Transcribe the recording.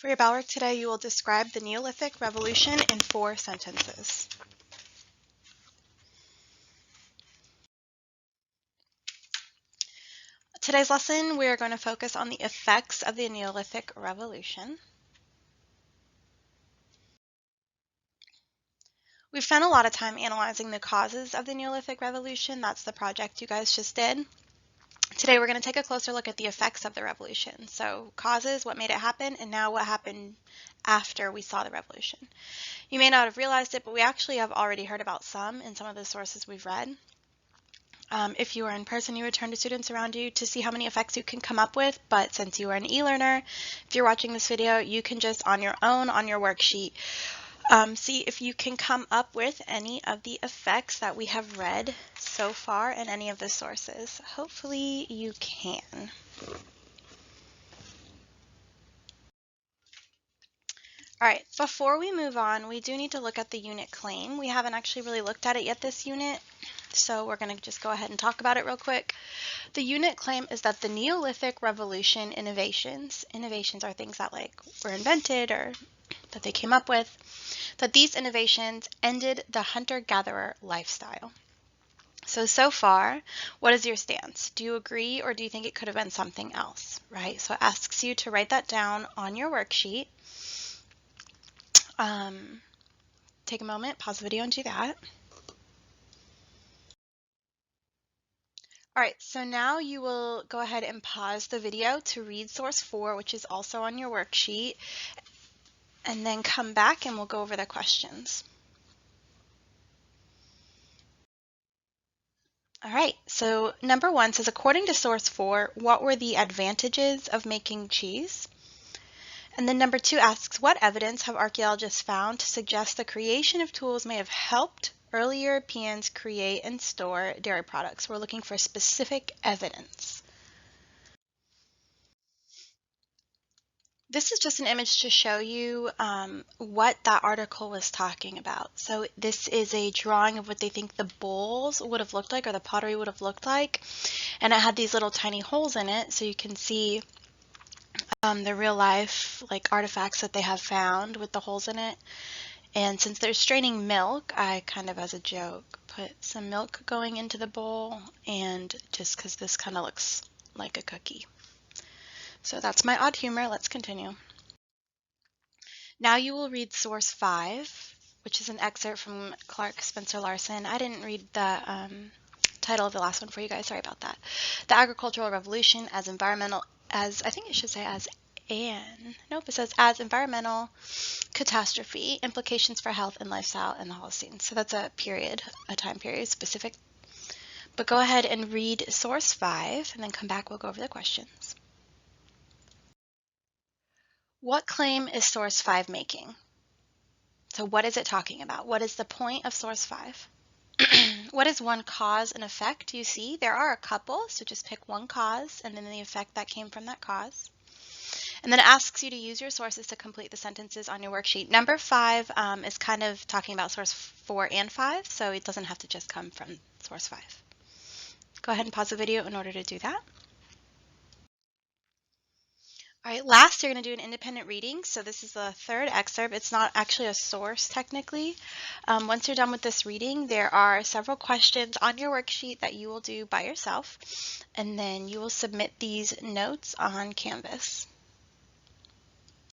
For your bell work today, you will describe the Neolithic revolution in 4 sentences. Today's lesson, we are going to focus on the effects of the Neolithic revolution. We've spent a lot of time analyzing the causes of the Neolithic revolution. That's the project you guys just did. Today we're going to take a closer look at the effects of the revolution. So causes, what made it happen, and now what happened after we saw the revolution. You may not have realized it, but we actually have already heard about some in some of the sources we've read. If you are in person, you would turn to students around you to see how many effects you can come up with, but since you are an e-learner, if you're watching this video, you can just on your own, on your worksheet, see if you can come up with any of the effects that we have read so far in any of the sources. Hopefully you can. All right, before we move on, we do need to look at the unit claim. We haven't actually really looked at it yet this unit, so we're going to just go ahead and talk about it real quick. The unit claim is that the Neolithic revolution innovations are things that were invented or that they came up with, that these innovations ended the hunter-gatherer lifestyle. So far, what is your stance? Do you agree or do you think it could have been something else, right? So it asks you to write that down on your worksheet. Take a moment, pause the video and do that. All right, so now you will go ahead and pause the video to read source 4, which is also on your worksheet, and then come back and we'll go over the questions. All right, so number 1 says, according to source 4, what were the advantages of making cheese? And then number 2 asks, what evidence have archaeologists found to suggest the creation of tools may have helped early Europeans create and store dairy products? We're looking for specific evidence. This is just an image to show you what that article was talking about. So this is a drawing of what they think the bowls would have looked like, or the pottery would have looked like. And it had these little tiny holes in it, so you can see the real life artifacts that they have found with the holes in it. And since they're straining milk, I kind of as a joke put some milk going into the bowl, and just because this kind of looks like a cookie. So that's my odd humor. Let's continue. Now you will read source 5, which is an excerpt from Clark Spencer Larson. I didn't read the title of the last one for you guys. Sorry about that. The Agricultural Revolution as environmental, as environmental catastrophe, implications for health and lifestyle in the Holocene. So that's a time period specific. But go ahead and read source 5 and then come back, we'll go over the questions. What claim is source 5 making? So what is it talking about? What is the point of source 5? What is one cause and effect you see? There are a couple, so just pick one cause and then the effect that came from that cause. And then it asks you to use your sources to complete the sentences on your worksheet. Number 5 is kind of talking about source 4 and 5, so it doesn't have to just come from source 5. Go ahead and pause the video in order to do that. All right, last you're going to do an independent reading. So this is the 3rd excerpt. It's not actually a source technically. Once you're done with this reading, there are several questions on your worksheet that you will do by yourself, and then you will submit these notes on Canvas.